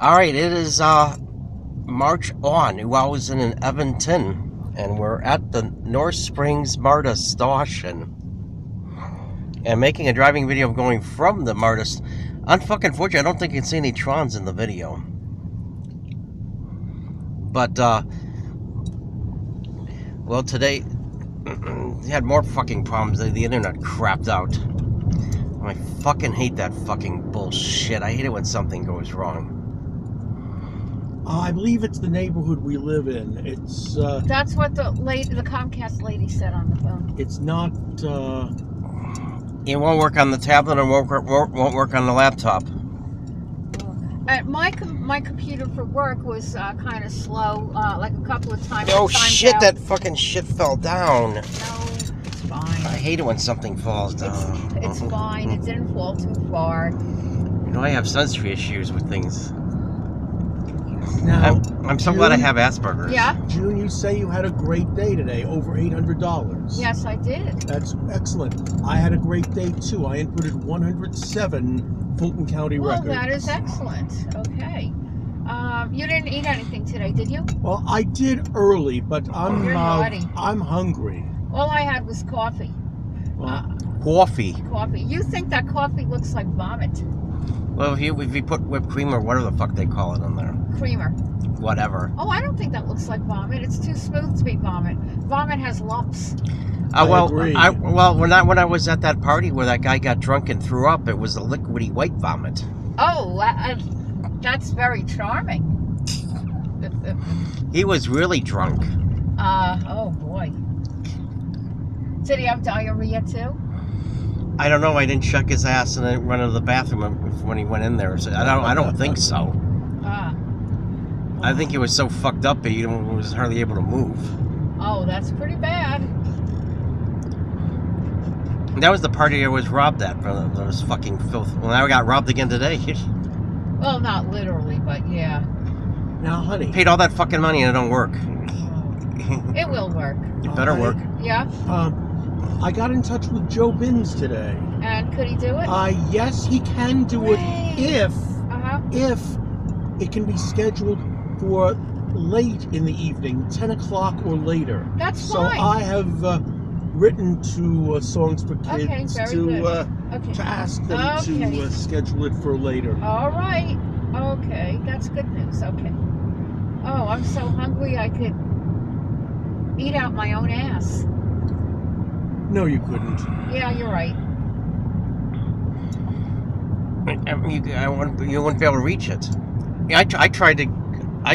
Alright, it is March on. I was in Evanton, and we're at the North Springs MARTA station. And making a driving video of going from the MARTA. Unfortunately, I don't think you can see any Trons in the video. But, well, today, had more fucking problems. The internet crapped out. I fucking hate that fucking bullshit. I hate it when something goes wrong. I believe it's the neighborhood we live in. It's that's what the Comcast lady said on the phone. It's not. It won't work on the tablet and won't work on the laptop. My computer for work was kind of slow, like a couple of times. Oh shit! Out. That fucking shit fell down. No, it's fine. I hate it when something falls down. It's fine. It didn't fall too far. You know, I have sensory issues with things. Now, I'm so glad I have Asperger's. Yeah. June, you say you had a great day today, over $800. Yes, I did. That's excellent. I had a great day too. I inputted 107 Fulton County records. Well, that is excellent. Okay. You didn't eat anything today, did you? Well, I did early, but I'm hungry. All I had was coffee. Coffee. Coffee. You think that coffee looks like vomit? Well, if you put whipped cream or whatever the fuck they call it on there. Creamer. Whatever. Oh, I don't think that looks like vomit. It's too smooth to be vomit. Vomit has lumps. Agree. When I was at that party where that guy got drunk and threw up, it was a liquidy white vomit. Oh, that's very charming. He was really drunk. Oh boy. Did he have diarrhea too? I don't know. I didn't check his ass and then run into the bathroom when he went in there. So I don't think so. I think he was so fucked up he was hardly able to move. Oh, that's pretty bad. That was the party I was robbed at for those fucking filth. Well, I got robbed again today. Well, not literally, but yeah. Now, honey. Paid all that fucking money and it don't work. It will work. It better work. Yeah. I got in touch with Joe Binns today. And could he do it? Yes, he can do it if it can be scheduled for late in the evening, 10 o'clock or later. That's fine. So I have written to Songs for Kids to ask them to schedule it for later. All right. Okay, that's good news. Okay. Oh, I'm so hungry I could eat out my own ass. No, you couldn't. Yeah, you're right. You wouldn't be able to reach it. Yeah, I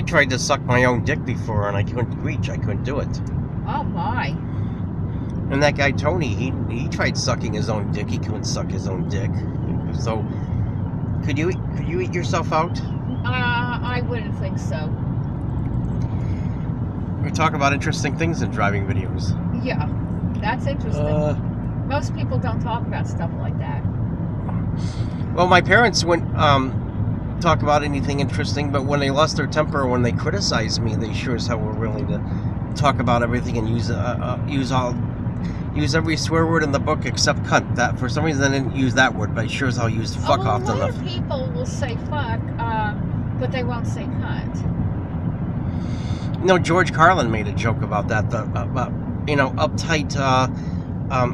tried to suck my own dick before, and I couldn't reach. I couldn't do it. Oh my! And that guy Tony, he tried sucking his own dick. He couldn't suck his own dick. So, could you eat yourself out? I wouldn't think so. We talk about interesting things in driving videos. Yeah. That's interesting. Most people don't talk about stuff like that. Well, my parents wouldn't talk about anything interesting, but when they lost their temper, when they criticized me, they sure as hell were willing to talk about everything and use every swear word in the book except cunt. That for some reason they didn't use that word, but sure as hell used fuck often enough. A lot of people will say fuck, but they won't say cunt. No, George Carlin made a joke about that. About uptight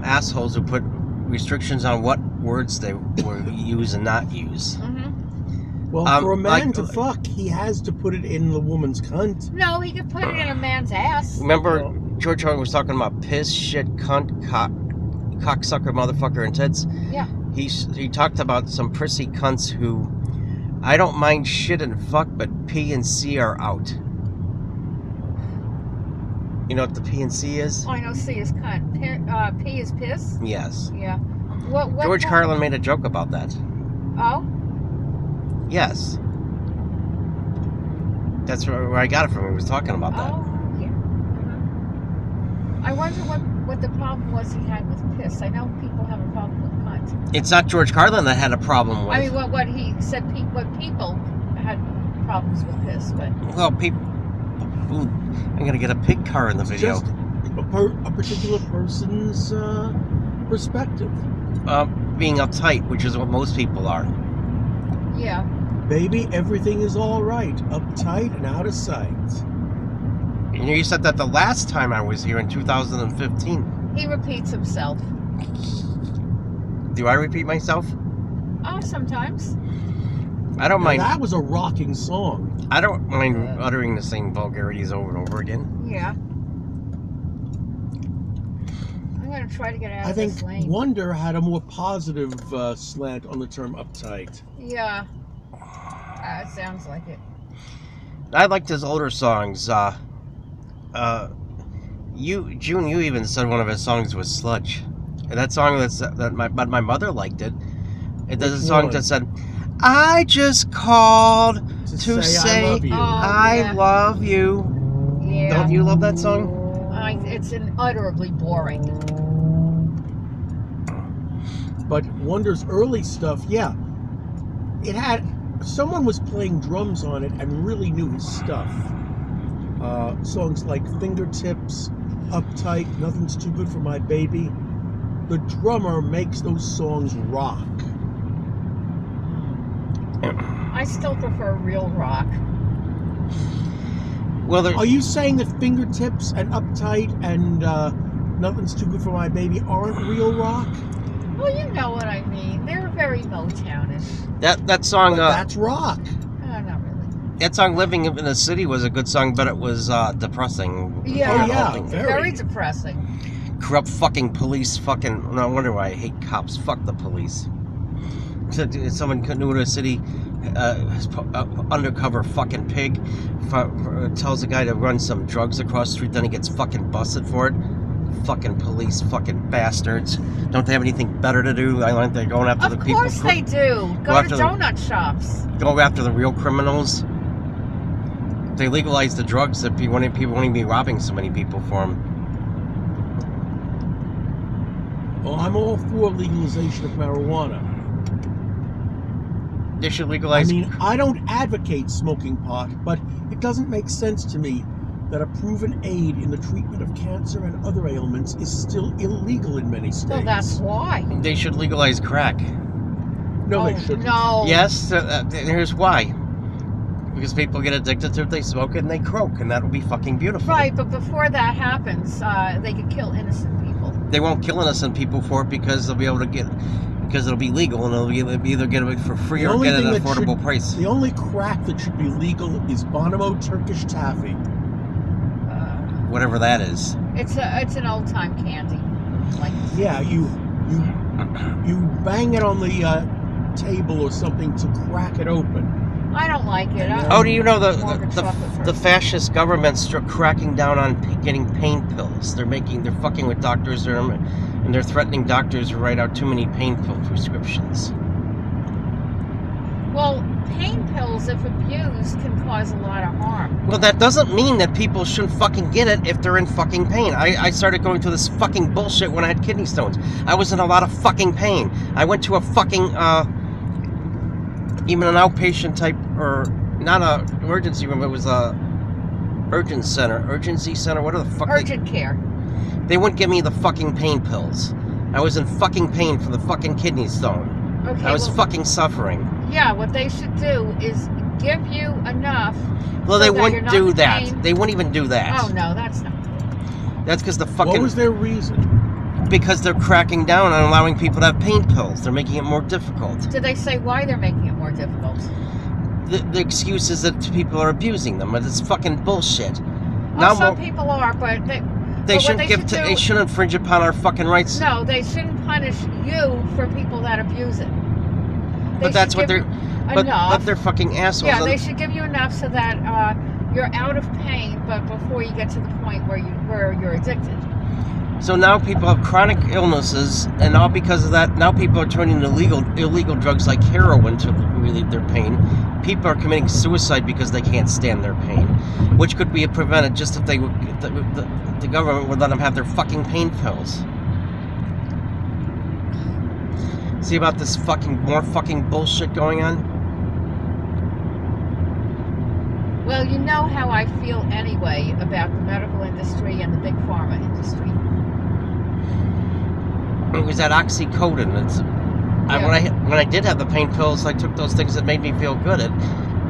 assholes who put restrictions on what words they were use and not use. Mm-hmm. Well, for a man to fuck, he has to put it in the woman's cunt. No, he could put it in a man's ass. Remember, George Carlin was talking about piss, shit, cunt, cocksucker, motherfucker, and tits? Yeah. He talked about some prissy cunts who, I don't mind shit and fuck, but P and C are out. You know what the P and C is? Oh, I know C is cunt. P is piss? Yes. Yeah. What George Carlin made a joke about that. Oh? Yes. That's where I got it from. He was talking about that. Oh, yeah. I wonder what the problem was he had with piss. I know people have a problem with cunt. It's not George Carlin that had a problem with. I mean, what he said, what people had problems with piss, but... Well, people... Ooh, I'm going to get a pig car in the video. Just a particular person's perspective. Being uptight, which is what most people are. Yeah. Baby, everything is all right. Uptight and out of sight. You said that the last time I was here in 2015. He repeats himself. Do I repeat myself? Oh, sometimes. I don't mind. That was a rocking song. I don't mind uttering the same vulgarities over and over again. Yeah. I'm going to try to get out I of this think lane. Wonder had a more positive slant on the term uptight. Yeah. It sounds like it. I liked his older songs. June, you even said one of his songs was sludge. And that song but my mother liked it. It does a song that said, "I just called to say I love you." I love you. Yeah. Don't you love that song? It's unutterably boring. But Wonder's early stuff, yeah, it had someone was playing drums on it and really knew his stuff. Songs like Fingertips, Uptight, Nothing's Too Good for My Baby. The drummer makes those songs rock. I still prefer real rock. Well, Are you saying that Fingertips and Uptight and Nothing's Too Good for My Baby aren't real rock? Well, you know what I mean. They're very Motownish. that song, But that's rock. Not really. that song "Living in the City" was a good song, but it was depressing. Yeah. Oh, yeah, Very Very depressing. corrupt fucking police. Fucking. No wonder why I hate cops. Fuck the police. Someone knew in a city. Undercover fucking pig tells a guy to run some drugs across the street, then he gets fucking busted for it. Fucking police, fucking bastards. Don't they have anything better to do? I think they're going after the people. Of course they do. Go to donut shops. Go after the real criminals. They legalize the drugs that people won't even be robbing so many people for them. Well, I'm all for legalization of marijuana. They should legalize. I mean, I don't advocate smoking pot, but it doesn't make sense to me that a proven aid in the treatment of cancer and other ailments is still illegal in many states. Well, that's why. They should legalize crack. No, they shouldn't. No. Yes, here's why. Because people get addicted to it, they smoke it, and they croak, and that will be fucking beautiful. Right, but before that happens, they could kill innocent people. They won't kill innocent people for it because they'll be able to get it. Because it'll be legal, and they'll either get it for free or get it at an affordable price. The only crack that should be legal is Bonomo Turkish Taffy. Whatever that is. It's an old time candy. Like Yeah, you bang it on the table or something to crack it open. I don't like it. Oh, do you know the the fascist government's cracking down on getting pain pills? They're fucking with doctors, and they're threatening doctors to write out too many pain pill prescriptions. Well, pain pills, if abused, can cause a lot of harm. Well, that doesn't mean that people shouldn't fucking get it if they're in fucking pain. I started going through this fucking bullshit when I had kidney stones. I was in a lot of fucking pain. I went to a fucking, even an outpatient type, or not a emergency room, it was a urgency center, whatever the fuck. Urgent care. They wouldn't give me the fucking pain pills. I was in fucking pain for the fucking kidney stone. Okay, I was fucking suffering. Yeah, what they should do is give you enough. Well, so they that wouldn't do that. pain. They wouldn't even do that. Oh no, that's not good. That's because the fucking. What was their reason? Because they're cracking down on allowing people to have pain pills. They're making it more difficult. Did they say why they're making it more difficult? The excuse is that people are abusing them, but it's fucking bullshit. Well, some people are, but they shouldn't infringe upon our fucking rights. No, they shouldn't punish you for people that abuse it. But that's what they're. But they're fucking assholes. Yeah, they should give you enough so that you're out of pain, but before you get to the point where you're addicted. So now people have chronic illnesses, and all because of that, now people are turning to illegal drugs like heroin to relieve their pain. People are committing suicide because they can't stand their pain, which could be prevented just if the government would let them have their fucking pain pills. See about this more fucking bullshit going on? Well, you know how I feel anyway about the medical industry and the big pharma industry. It was that oxycodone. When I did have the pain pills, I took those things that made me feel good.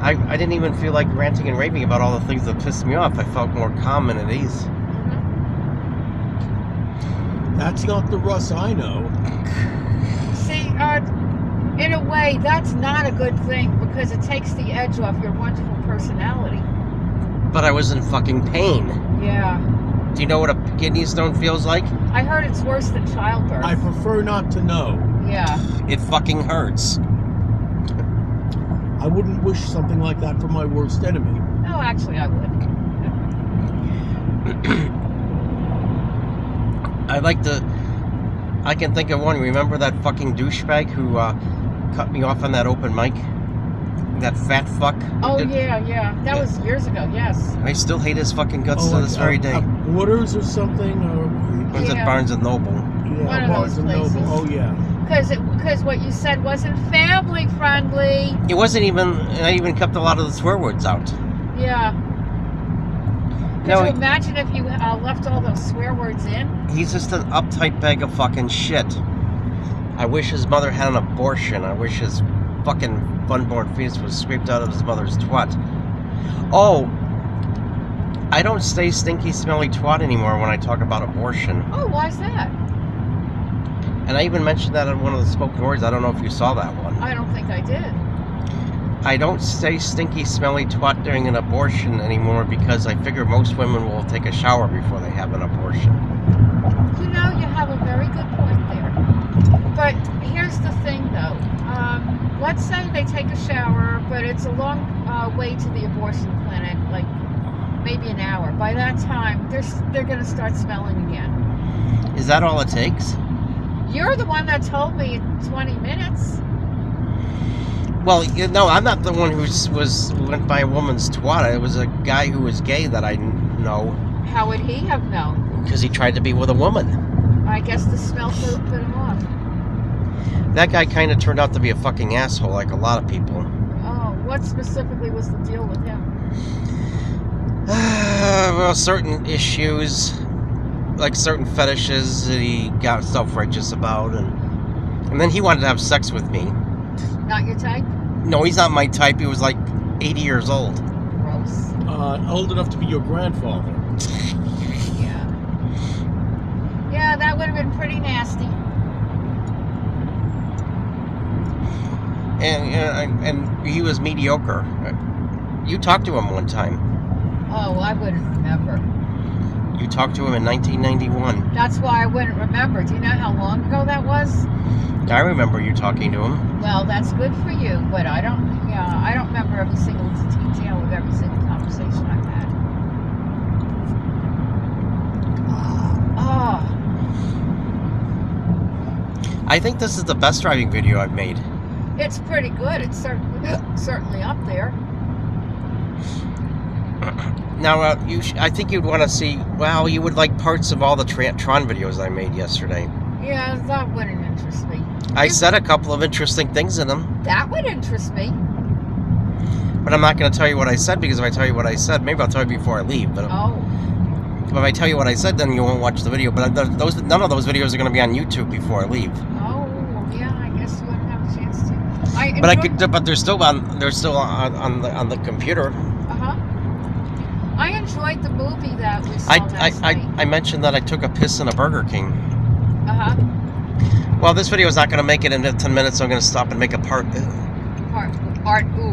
I didn't even feel like ranting and raving about all the things that pissed me off. I felt more calm and at ease. That's not the Russ I know. See, in a way, that's not a good thing because it takes the edge off your wonderful personality. But I was in fucking pain. Yeah. Do you know what a kidney stone feels like? I heard it's worse than childbirth. I prefer not to know. Yeah. It fucking hurts. I wouldn't wish something like that for my worst enemy. No, actually, I would. I can think of one. Remember that fucking douchebag who cut me off on that open mic? That fat fuck? Oh, yeah. That was years ago, yes. I still hate his fucking guts to this very day. Waters or something? Or was it Barnes & Noble? One Yeah, of Barnes those & Noble. places. Oh, yeah. Because what you said wasn't family friendly. It wasn't even, and I even kept a lot of the swear words out. Yeah. Could you imagine if you left all those swear words in? He's just an uptight bag of fucking shit. I wish his mother had an abortion. I wish his fucking unborn fetus was scraped out of his mother's twat. Oh, I don't say stinky, smelly twat anymore when I talk about abortion. Oh, why's that? And I even mentioned that in one of the spoken words. I don't know if you saw that one. I don't think I did. I don't say stinky, smelly twat during an abortion anymore because I figure most women will take a shower before they have an abortion. You know, you have a very good point there. But here's the thing, though. Let's say they take a shower, but it's a long way to the abortion clinic, like maybe an hour. By that time, they're going to start smelling again. Is that all it takes? You're the one that told me 20 minutes. Well, no, I'm not the one who went by a woman's twat. It was a guy who was gay that I know. How would he have known? Because he tried to be with a woman. I guess the smell put him off. That guy kind of turned out to be a fucking asshole, like a lot of people. Oh, what specifically was the deal with him? Well, certain issues, like certain fetishes that he got self-righteous about, and then he wanted to have sex with me. Not your type? No, he's not my type. He was like 80 years old. Gross. Old enough to be your grandfather. Yeah. Yeah, that would have been pretty nasty. And he was mediocre. You talked to him one time. Oh, I wouldn't remember. You talked to him in 1991. That's why I wouldn't remember. Do you know how long ago that was? I remember you talking to him. Well, that's good for you, but I don't remember every single detail of every single conversation I've had. Oh. I think this is the best driving video I've made. It's pretty good. It's certainly up there. Now, I think you'd want to see, well, you would like parts of all the Tron videos I made yesterday. Yeah, that wouldn't interest me. I said a couple of interesting things in them. That would interest me. But I'm not going to tell you what I said, because if I tell you what I said, maybe I'll tell you before I leave. But if I tell you what I said, then you won't watch the video. But none of those videos are going to be on YouTube before I leave. Oh, yeah, I guess you wouldn't have a chance to. But they're still on the computer. I enjoyed the movie that we saw last night. I mentioned that I took a piss in a Burger King. Uh-huh. Well, this video is not going to make it into 10 minutes, so I'm going to stop and make a part. Ooh,